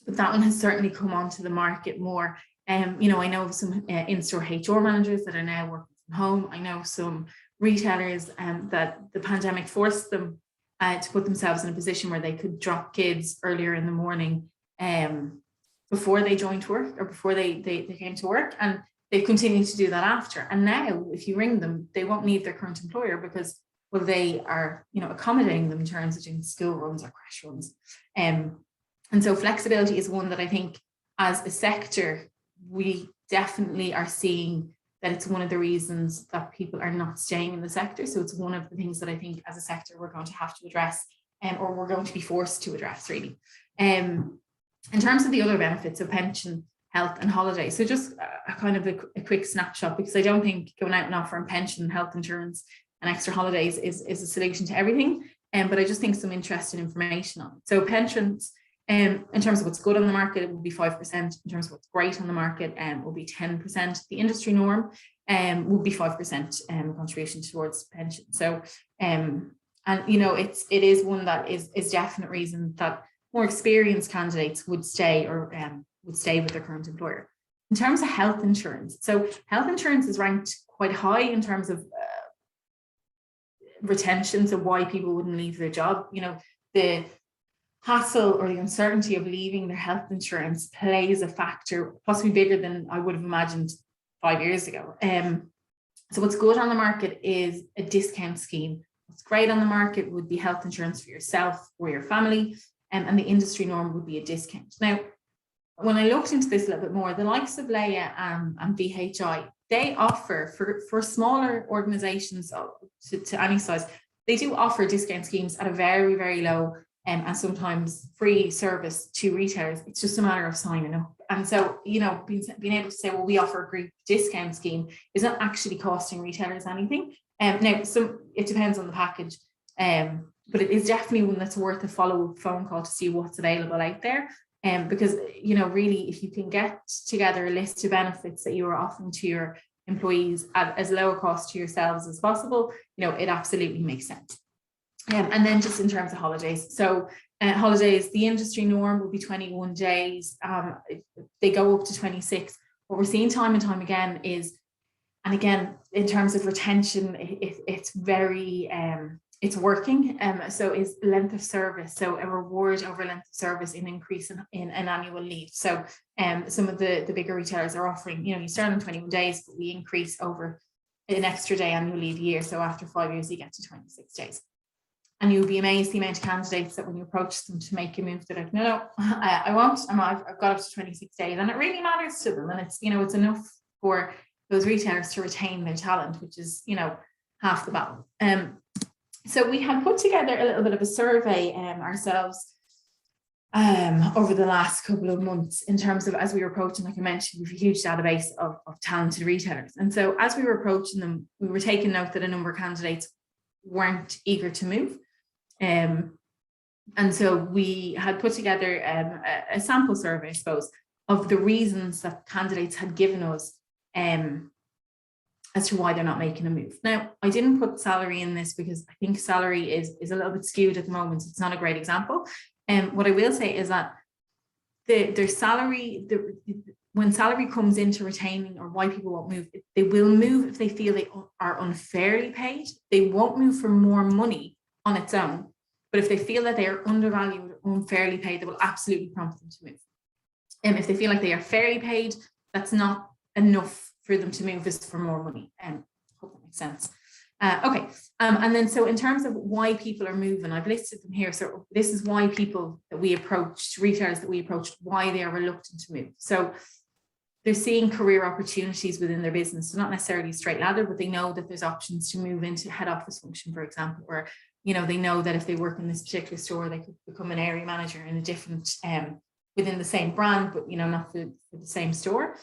B: But that one has certainly come onto the market more. You know, I know some in-store HR managers that are now working from home. I know some retailers that the pandemic forced them to put themselves in a position where they could drop kids earlier in the morning before they joined work, or before they came to work, and they've continued to do that after. And now if you ring them, they won't leave their current employer because, well, they are, you know, accommodating them in terms of doing school runs or crash runs. And so flexibility is one that I think as a sector, we definitely are seeing that it's one of the reasons that people are not staying in the sector. So it's one of the things that I think as a sector we're going to have to address, or we're going to be forced to address, really. In terms of the other benefits of pension, health, and holiday. So just a kind of a quick snapshot, because I don't think going out and offering pension, health insurance, and extra holidays is a solution to everything. But I just think some interesting information on it. So pensions, in terms of what's good on the market, it will be 5%. In terms of what's great on the market, will be 10%. The industry norm will be 5% contribution towards pension. So, and you know, it is one that is definite reason that more experienced candidates would stay, or would stay with their current employer. In terms of health insurance, so health insurance is ranked quite high in terms of retention, so why people wouldn't leave their job. You know, the hassle or the uncertainty of leaving their health insurance plays a factor, possibly bigger than I would have imagined 5 years ago. So what's good on the market is a discount scheme. What's great on the market would be health insurance for yourself or your family, and the industry norm would be a discount. Now, when I looked into this a little bit more, the likes of Leia and VHI, they offer for smaller organizations to any size, they do offer discount schemes at a very, very low and sometimes free service to retailers. It's just a matter of signing up. And so, you know, being able to say, well, we offer a group discount scheme is not actually costing retailers anything. Now, so it depends on the package, but it is definitely one that's worth a follow-up phone call to see what's available out there. Because, you know, really, if you can get together a list of benefits that you are offering to your employees at as low a cost to yourselves as possible, you know, it absolutely makes sense. And then just in terms of holidays, so holidays, the industry norm will be 21 days. They go up to 26. What we're seeing time and time again is, and again, in terms of retention, it's very, it's working. So is length of service. So a reward over length of service in increase in annual leave. So some of the bigger retailers are offering, you know, you start on 21 days, but we increase over an extra day annual leave a year. So after 5 years, you get to 26 days. And you'll be amazed the amount of candidates that when you approach them to make a move, they're like, no, I won't. I've got up to 26 days. And it really matters to them. And it's, you know, it's enough for those retailers to retain their talent, which is, you know, half the battle. So we had put together a little bit of a survey ourselves over the last couple of months in terms of, as we were approaching, like I mentioned, we have a huge database of talented retailers. And so as we were approaching them, we were taking note that a number of candidates weren't eager to move. And so we had put together a sample survey, I suppose, of the reasons that candidates had given us as to why they're not making a move. Now, I didn't put salary in this because I think salary is a little bit skewed at the moment. It's not a great example. What I will say is that their salary, when salary comes into retaining, or why people won't move, they will move if they feel they are unfairly paid. They won't move for more money on its own, but if they feel that they are undervalued or unfairly paid, they will absolutely prompt them to move. And if they feel like they are fairly paid, that's not enough for them to move, is for more money. Hope that makes sense. Okay, and then so in terms of why people are moving, I've listed them here. So this is why people that we approached, retailers that we approached, why they are reluctant to move. So they're seeing career opportunities within their business. So not necessarily straight ladder, but they know that there's options to move into head office function, for example, or, you know, they know that if they work in this particular store, they could become an area manager in a different, within the same brand, but, you know, not for the same store.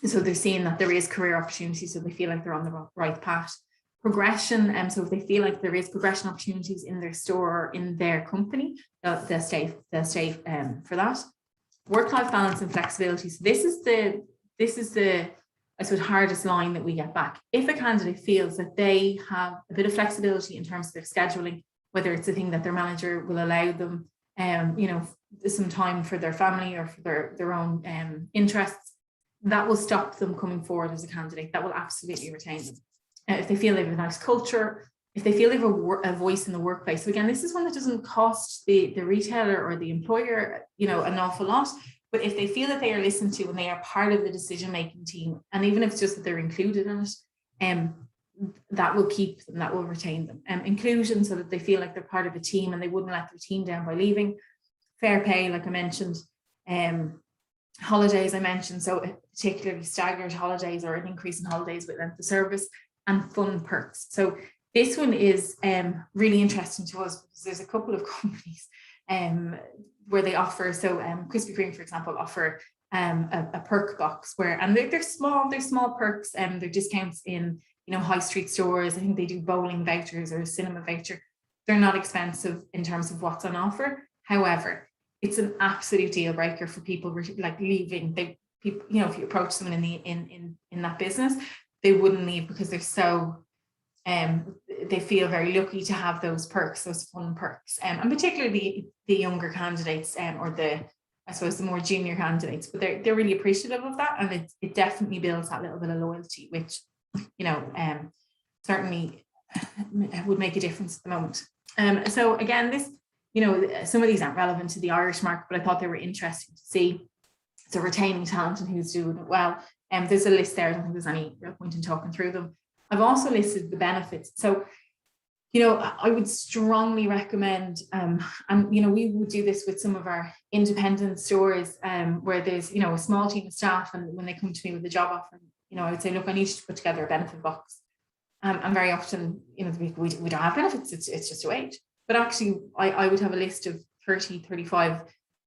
B: So they're seeing that there is career opportunities, so they feel like they're on the right path. Progression, so if they feel like there is progression opportunities in their store or in their company, they'll stay for that. Work-life balance and flexibility. So this is the I suppose hardest line that we get back. If a candidate feels that they have a bit of flexibility in terms of their scheduling, whether it's a thing that their manager will allow them, you know, some time for their family or for their own interests, that will stop them coming forward as a candidate. That will absolutely retain them. If they feel they have a nice culture, if they feel they have a voice in the workplace. So again, this is one that doesn't cost the retailer or the employer, you know, an awful lot. But if they feel that they are listened to and they are part of the decision-making team, and even if it's just that they're included in it, that will keep them, that will retain them. Inclusion, so that they feel like they're part of a team and they wouldn't let their team down by leaving. Fair pay, like I mentioned. Holidays, I mentioned, so particularly staggered holidays or an increase in holidays with length of service, and fun perks. So this one is really interesting to us because there's a couple of companies where they offer, so Krispy Kreme, for example, offer a perk box where, and they're small perks, and they're discounts in, you know, high street stores. I think they do bowling vouchers or a cinema voucher. They're not expensive in terms of what's on offer. However, it's an absolute deal breaker for people like leaving. People, you know, if you approach someone in that business, they wouldn't leave because they're so they feel very lucky to have those perks, those fun perks, and particularly the younger candidates, or I suppose the more junior candidates. But they're really appreciative of that, and it definitely builds that little bit of loyalty, which, you know, certainly would make a difference at the moment. So again, this, you know, some of these aren't relevant to the Irish market, but I thought they were interesting to see. So retaining talent and who's doing it well. There's a list there. I don't think there's any real point in talking through them. I've also listed the benefits. So, you know, I would strongly recommend, and, you know, we would do this with some of our independent stores, where there's, you know, a small team of staff, and when they come to me with a job offer, you know, I would say, look, I need you to put together a benefit box. And very often, you know, we don't have benefits, it's just a wage. But actually, I would have a list of 30, 35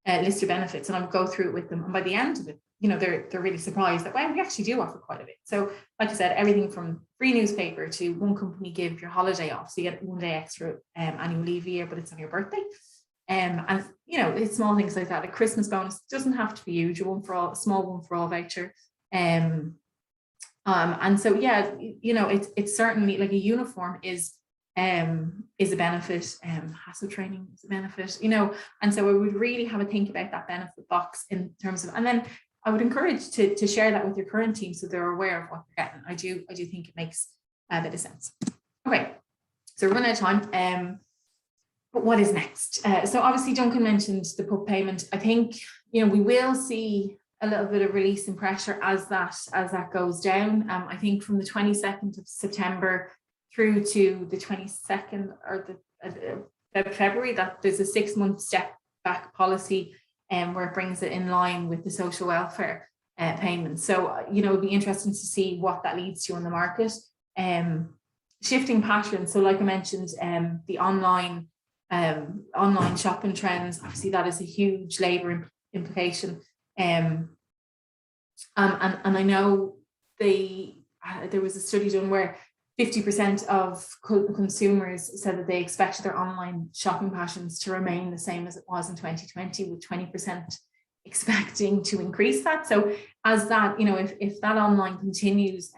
B: list of benefits, and I would go through it with them. And by the end of it, you know, they're really surprised that, well, we actually do offer quite a bit. So like I said, everything from free newspaper to one company give your holiday off. So you get 1 day extra annual leave a year, but it's on your birthday. And, you know, it's small things like that. A Christmas bonus doesn't have to be huge, a small one for all voucher. And so, yeah, you know, it's certainly like a uniform is a benefit, hassle training is a benefit, you know, and so I would really have a think about that benefit box in terms of, and then I would encourage to share that with your current team so they're aware of what they're getting. I do think it makes a bit of sense. Okay, so we're running out of time. But what is next? So obviously Duncan mentioned the PUP payment. I think, you know, we will see a little bit of release in pressure as that goes down. I think from the 22nd of September through to the 22nd or the February, that there's a 6-month step back policy, where it brings it in line with the social welfare payments. So, you know, it'd be interesting to see what that leads to in the market. Shifting patterns. So like I mentioned, the online shopping trends, obviously that is a huge labour implication. And I know there was a study done where 50% of consumers said that they expected their online shopping patterns to remain the same as it was in 2020, with 20% expecting to increase that. So as that, you know, if that online continues,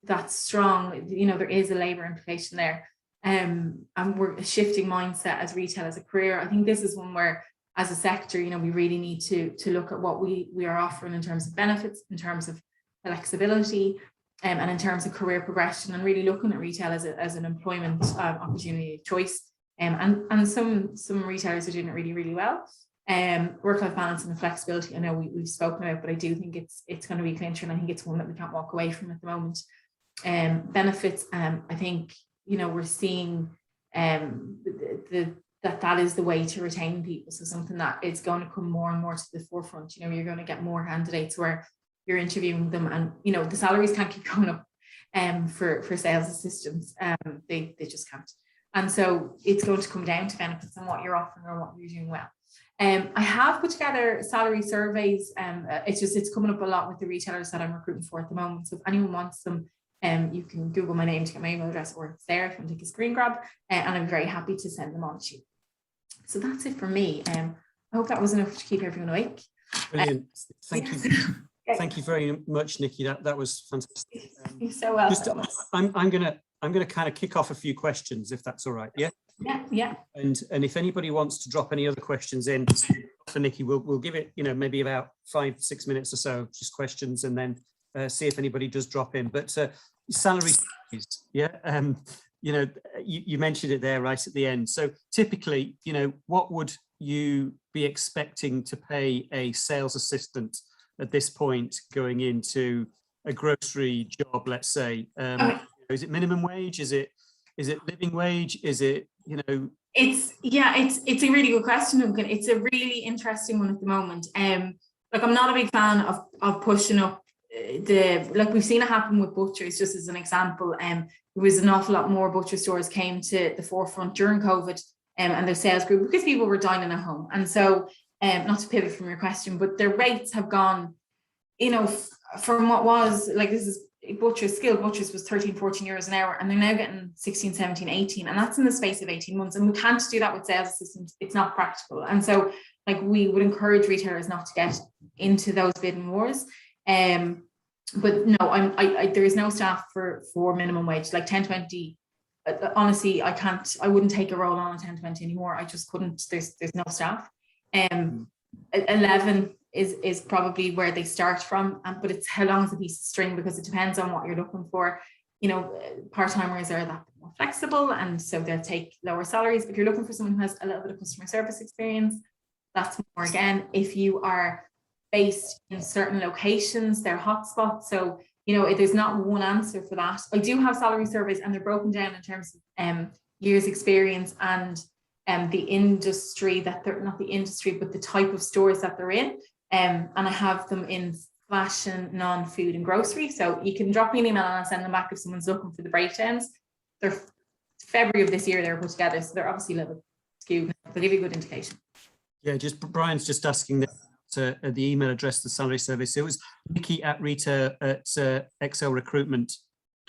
B: that's strong, you know, there is a labour implication there. And we're a shifting mindset as retail as a career. I think this is one where as a sector, you know, we really need to look at what we are offering in terms of benefits, in terms of flexibility, and in terms of career progression, and really looking at retail as an employment opportunity of choice. And some retailers are doing it really, really well. Work-life balance and flexibility, I know we've spoken about, but I do think it's going to be a clincher, and I think it's one that we can't walk away from at the moment. Benefits, I think, you know, we're seeing that is the way to retain people. So something that is going to come more and more to the forefront. You know, you're going to get more candidates where you're interviewing them, and, you know, the salaries can't keep going up for sales assistants. They just can't. And so it's going to come down to benefits and what you're offering or what you're doing well. I have put together salary surveys. It's coming up a lot with the retailers that I'm recruiting for at the moment. So if anyone wants them, you can Google my name to get my email address, or it's there if you want to take a screen grab, and I'm very happy to send them on to you. So that's it for me. I hope that was enough to keep everyone awake.
A: Brilliant. Thank you. Thank you very much, Nikki. That was fantastic.
B: You're so welcome.
A: I'm gonna kind of kick off a few questions, if that's all right. Yeah.
B: Yeah.
A: And if anybody wants to drop any other questions in for Nikki, we'll give it, you know, maybe about 5-6 minutes or so, just questions, and then see if anybody does drop in. But salary, yeah. You know, you mentioned it there right at the end. So typically, you know, what would you be expecting to pay a sales assistant at this point going into a grocery job, let's say? Is it minimum wage? Is it living wage? Is it, you know?
B: It's a really good question, Duncan. It's a really interesting one at the moment. Like, I'm not a big fan of pushing up like we've seen it happen with butchers, just as an example. There was an awful lot more butcher stores came to the forefront during COVID, and their sales grew because people were dining at home. And so, not to pivot from your question, but their rates have gone, you know, from what was like, this is skilled butchers was 13-14 euros an hour, and they're now getting 16, 17, 18, and that's in the space of 18 months. And we can't do that with sales assistants. It's not practical. And so, like, we would encourage retailers not to get into those bidding wars. But no, there is no staff for minimum wage, like 10-20. Honestly, I wouldn't take a role on a 10-20 anymore. I just couldn't. There's no staff. 11 is probably where they start from, but it's how long is a piece of string, because it depends on what you're looking for. You know, part-timers are that bit more flexible, and so they'll take lower salaries. If you're looking for someone who has a little bit of customer service experience, that's more again. If you are based in certain locations, they're hotspots. So, you know, there's not one answer for that. I do have salary surveys, and they're broken down in terms of years experience and the industry that they're, not the industry, but the type of stores that they're in. And I have them in fashion, non-food and grocery. So you can drop me an email and I'll send them back if someone's looking for the breakdowns. They're February of this year, they were put together. So they're obviously a little bit skewed. They'll give you a good indication. Yeah,
A: Brian's just asking the email address, the salary survey. So it was Nikki at Rita at Recruitment.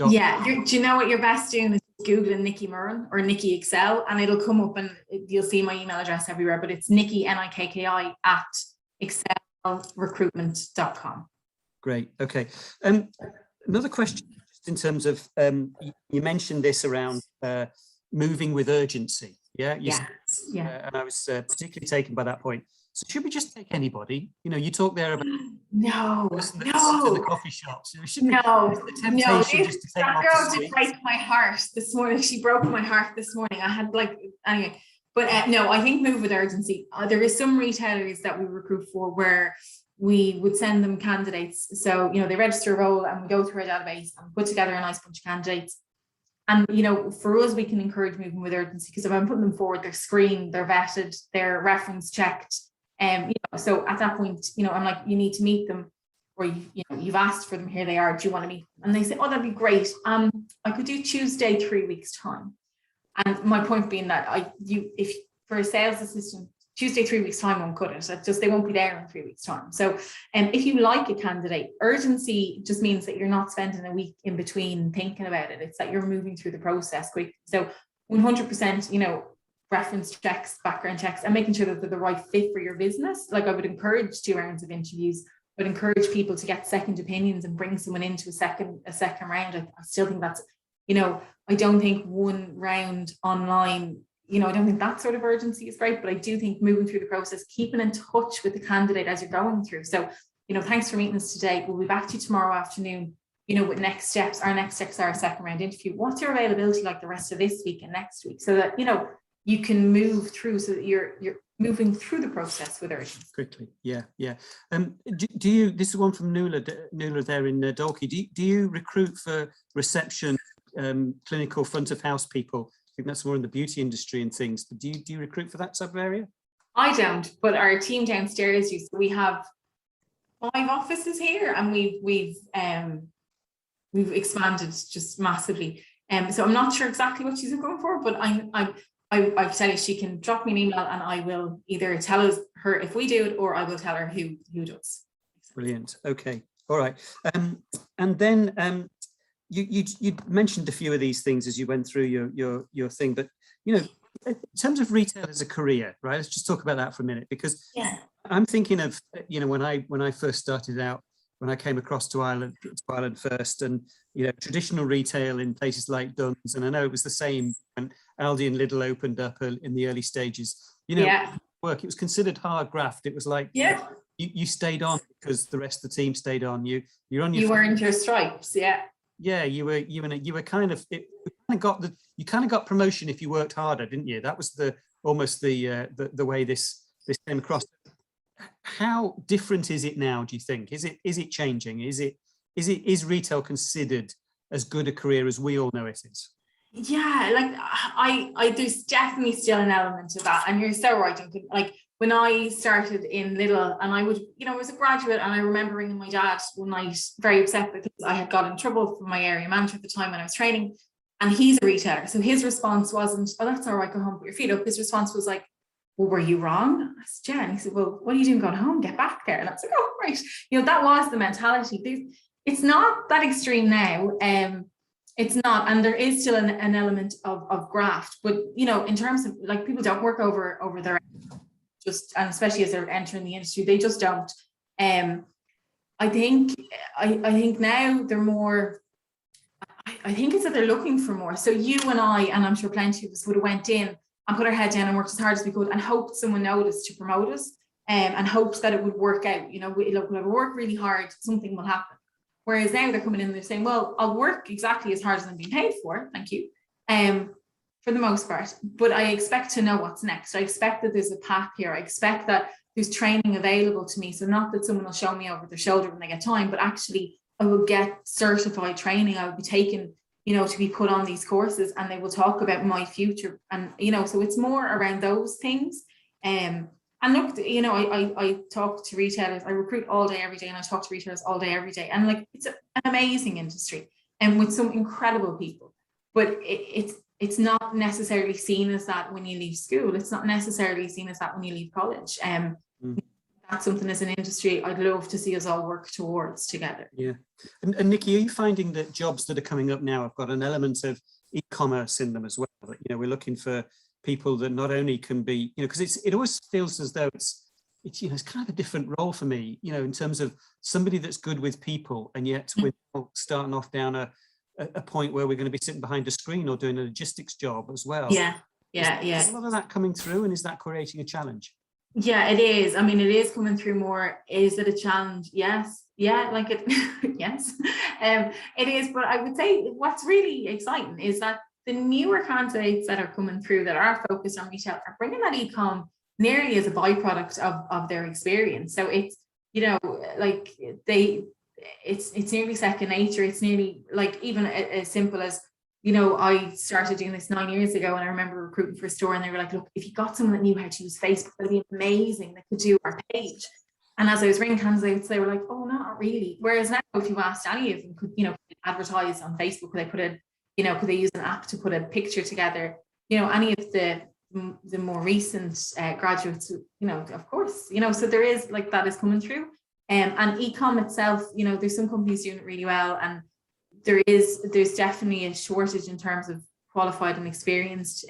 B: Yeah, do you know what you're best doing is Googling Nikki Murren or Nikki Excel, and it'll come up and you'll see my email address everywhere, but it's Nikki, Nikki at excelrecruitment.com.
A: Great. Okay. Another question, just in terms of, you mentioned this around moving with urgency. Yeah. Yeah. And I was particularly taken by that point. So should we just take anybody? You know, you talk there about
B: no
A: in the coffee shops.
B: Just that girl did break my heart this morning. She broke my heart this morning. I had anyway. But no, I think move with urgency. There is some retailers that we recruit for where we would send them candidates. So, you know, they register a role and we go through our database and put together a nice bunch of candidates. And, you know, for us, we can encourage moving with urgency, because if I'm putting them forward, they're screened, they're vetted, they're reference checked. You know, so at that point, you know, I'm like, you need to meet them, or you've asked for them, here they are, do you want to meet them? And they say, oh, that'd be great. I could do Tuesday, 3 weeks time. And my point being that if for a sales assistant, Tuesday, 3 weeks time won't cut it. It's just, they won't be there in 3 weeks time. So if you like a candidate, urgency just means that you're not spending a week in between thinking about it. It's that you're moving through the process quick. So 100%, you know, reference checks, background checks, and making sure that they're the right fit for your business. Like, I would encourage 2 rounds of interviews. I would encourage people to get second opinions and bring someone into a second round. I still think that's, you know, I don't think 1 round online, I don't think that sort of urgency is great, but I do think moving through the process, keeping in touch with the candidate as you're going through. So, thanks for meeting us today. We'll be back to you tomorrow afternoon, with next steps. Our next steps are a second round interview. What's your availability like the rest of this week and next week, so that, you can move through, so that you're moving through the process with urgency. Quickly.
A: Yeah. Do you, this is one from Nuala there in Dalkey. Do you recruit for reception, clinical front of house people? I think that's more in the beauty industry and things, but do you recruit for that type of area?
B: I don't, but our team downstairs we have 5 offices here, and we've expanded just massively. So I'm not sure exactly what she's going for, but I tell you, she can drop me an email and I will either tell her if we do it, or I will tell her who does.
A: Brilliant. Okay. All right. And then you mentioned a few of these things as you went through your thing, but in terms of retail as a career, right? Let's just talk about that for a minute, because I'm thinking of when I first started out, when I came across to Ireland first, and traditional retail in places like Dunn's, and I know it was the same when Aldi and Lidl opened up in the early stages. Work, it was considered hard graft. It was like you stayed on because the rest of the team stayed on. You
B: earned your stripes.
A: You kind of got promotion if you worked harder, didn't you? That was almost the way this came across. How different is it now, do you think? Is it changing? Is retail considered as good a career as we all know it is?
B: Yeah, like I there's definitely still an element of that, and you're so right. Like when I started in Lidl, and I was a graduate, and I remember ringing my dad one night very upset because I had got in trouble from my area manager at the time when I was training, and he's a retailer, so his response wasn't, "Oh, that's all right, go home, put your feet up." His response was like, "Well, were you wrong?" I said, "Yeah." And he said, "Well, what are you doing going home? Get back there." And I was like, "Oh, right." That was the mentality. It's not that extreme now. It's not, and there is still an element of graft, but in terms of, like, people don't work over their, just, and especially as they're entering the industry, they just don't. I think now they're more. I think it's that they're looking for more. So you and I'm sure plenty of us would have went in and put our head down and worked as hard as we could and hoped someone noticed to promote us, and hoped that it would work out. We'll work really hard, something will happen. Whereas now they're coming in and they're saying, well, I'll work exactly as hard as I'm being paid for, thank you, for the most part, but I expect to know what's next. I expect that there's a path here. I expect that there's training available to me. So not that someone will show me over their shoulder when they get time, but actually I will get certified training. I will be taken, to be put on these courses, and they will talk about my future. And, so it's more around those things. And look, I talk to retailers, I recruit all day, every day, and I talk to retailers all day, every day. And like, it's an amazing industry, and with some incredible people, but it's not necessarily seen as that when you leave school. It's not necessarily seen as that when you leave college. That's something as an industry I'd love to see us all work towards together.
A: Yeah. And Nikki, are you finding that jobs that are coming up now have got an element of e-commerce in them as well? We're looking for people that not only can be, because it always feels as though it's kind of a different role for me, in terms of somebody that's good with people, and yet we're starting off down a point where we're going to be sitting behind a screen or doing a logistics job as well.
B: Yeah.
A: Is a lot of that coming through, and is that creating a challenge?
B: Yeah, it is. I mean, it is coming through more. Is it a challenge? Yes. Yeah, like it. Yes, it is. But I would say what's really exciting is that the newer candidates that are coming through that are focused on retail are bringing that e-com nearly as a byproduct of their experience. So it's, like it's nearly second nature. It's nearly like even as simple as, I started doing this 9 years ago, and I remember recruiting for a store, and they were like, look, if you got someone that knew how to use Facebook, that'd be amazing. They could do our page. And as I was ringing candidates, they were like, oh, not really. Whereas now, if you asked any of them, could advertise on Facebook? Could they put could they use an app to put a picture together? Any of the more recent graduates, of course, so there is, like, that is coming through. And e-com itself, there's some companies doing it really well, and there's definitely a shortage in terms of qualified and experienced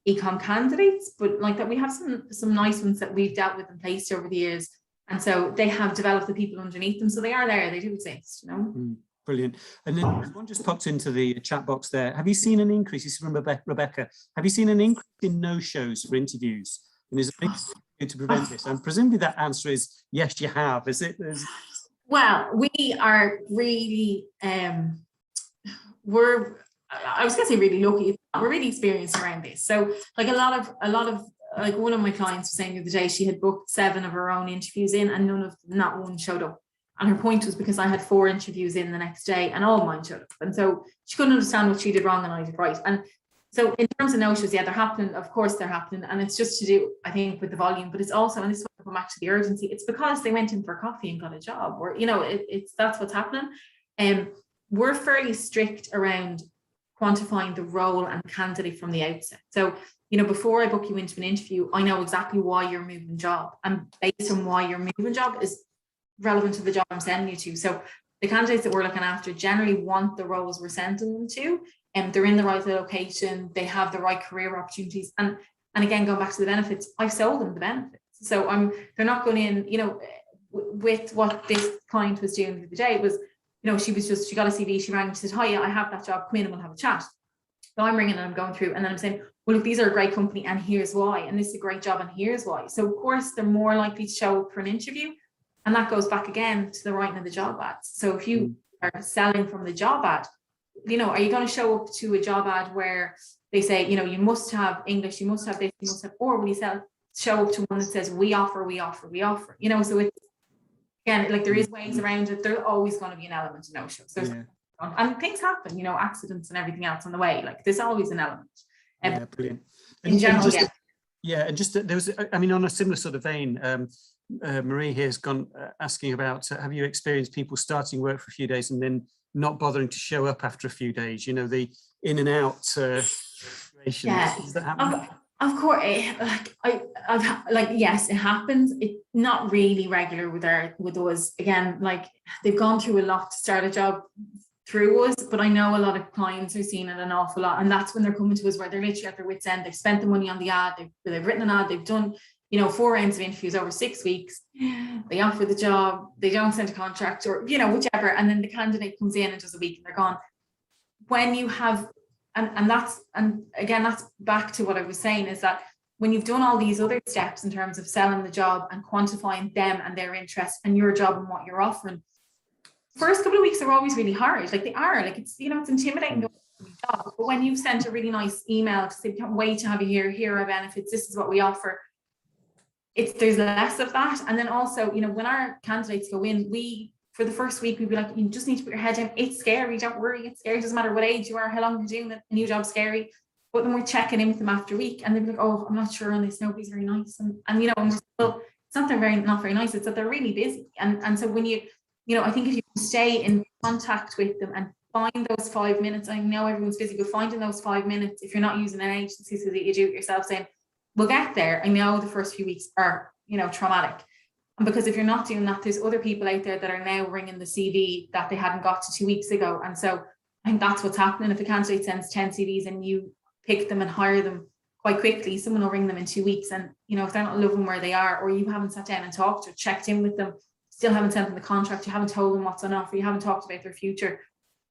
B: e-com candidates, but like that we have some nice ones that we've dealt with and placed over the years, and so they have developed the people underneath them, so they are there, they do exist.
A: Brilliant. And then one just popped into the chat box there. Have you seen an increase? This is from Rebecca. Have you seen an increase in no-shows for interviews? And is it to prevent this? And presumably that answer is yes, you have. Is it?
B: Well, we are really, I was going to say really lucky. We're really experienced around this. So like a lot of like one of my clients was saying the other day, she had booked 7 of her own interviews in and not one showed up. And her point was because I had 4 interviews in the next day and all mine showed up. And so she couldn't understand what she did wrong and I did right. And so in terms of no-shows, yeah, they're happening. Of course they're happening. And it's just to do, I think, with the volume, but it's also, and this is what come back to the urgency, it's because they went in for coffee and got a job, or, you know, that's what's happening. We're fairly strict around quantifying the role and candidate from the outset. So, you know, before I book you into an interview, I know exactly why you're moving job, and based on why you're moving job is relevant to the job I'm sending you to. So the candidates that we're looking after generally want the roles we're sending them to, and they're in the right location, they have the right career opportunities. And again, going back to the benefits, I've sold them the benefits. So they're not going in, you know, with what this client was doing the other day. It was, you know, she got a CV, she rang, she said, hi, yeah, I have that job, come in and we'll have a chat. So I'm ringing and I'm going through, and then I'm saying, well, look, these are a great company and here's why, and this is a great job and here's why. So of course they're more likely to show up for an interview. And that goes back again to the writing of the job ads. So if you are selling from the job ad, you know, are you going to show up to a job ad where they say, you know, you must have English, you must have this, you must have, or will you show up to one that says, we offer, you know, so it's, again, like there is ways around it. There's always going to be an element of no-show. So and things happen, you know, accidents and everything else on the way. Like there's always an element.
A: Yeah, brilliant.
B: In general,
A: and just there was, I mean, on a similar sort of vein, Marie here has gone asking about, have you experienced people starting work for a few days and then not bothering to show up after a few days? You know, the in and out situation.
B: Yeah,
A: does that happen?
B: Of course, yes, it happens. It's not really regular with us. Again, like they've gone through a lot to start a job through us, but I know a lot of clients are seeing it an awful lot, and that's when they're coming to us where they're literally at their wit's end. They've spent the money on the ad, they've written an ad, they've done, you know, 4 rounds of interviews over 6 weeks. They offer the job, they don't send a contract, or, you know, whichever, and then the candidate comes in and does a week and they're gone. When you have, and again, that's back to what I was saying, is that when you've done all these other steps in terms of selling the job and quantifying them and their interest and your job and what you're offering, first couple of weeks are always really hard. Like they are, like it's, you know, it's intimidating to do a job. But when you've sent a really nice email to say, we can't wait to have you here are our benefits, this is what we offer, there's less of that. And then also, you know, when our candidates go in, for the first week, we'd be like, you just need to put your head down. It's scary, don't worry, it's scary. It doesn't matter what age you are, how long you're doing it, a new job's scary. But then we're checking in with them after a week and they'd be like, oh, I'm not sure on this, nobody's very nice. And you know, and we're still, it's not not very nice, it's that they're really busy. And so when you know, I think if you stay in contact with them and find those 5 minutes, I know everyone's busy, but finding those 5 minutes, if you're not using an agency so that you do it yourself, saying, we'll get there. I know the first few weeks are, you know, traumatic. And because if you're not doing that, there's other people out there that are now ringing the CV that they hadn't got to 2 weeks ago. And so I think that's what's happening. If a candidate sends 10 CVs and you pick them and hire them quite quickly, someone will ring them in 2 weeks. And, you know, if they're not loving where they are, or you haven't sat down and talked or checked in with them, still haven't sent them the contract, you haven't told them what's on offer, you haven't talked about their future,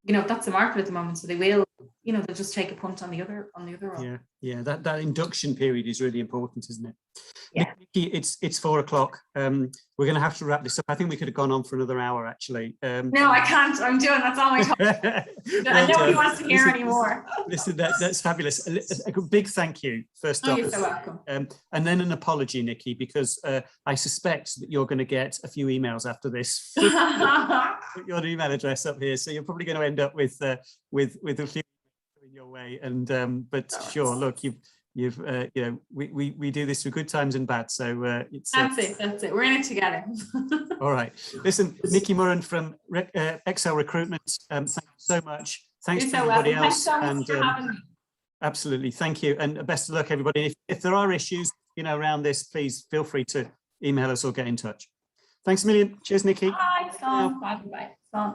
B: you know, that's the market at the moment. So they will, you know, they'll just take a punt on the other role.
A: Yeah, that induction period is really important, isn't it?
B: Yeah.
A: Nikki, it's 4 o'clock. We're going to have to wrap this up. I think we could have gone on for another hour, actually.
B: No, I can't. That's all my time. And nobody wants to hear anymore.
A: Listen, that's fabulous. A big thank you, first off.
B: You're so welcome.
A: And then an apology, Nikki, because I suspect that you're going to get a few emails after this. Put your email address up here, so you're probably going to end up with a few in your way. And but sure, look, you've you know, we do this for good times and bad, so it's that's
B: it, we're in it together.
A: All right, listen, Nikki Murren from Excel Recruitment, thank you so much. Thanks to everybody else.
B: Thanks so much for having me.
A: Absolutely, thank you, and best of luck, everybody. If there are issues, you know, around this, please feel free to email us or get in touch. Thanks a million. Cheers, Nikki.
B: Bye. Bye. Bye.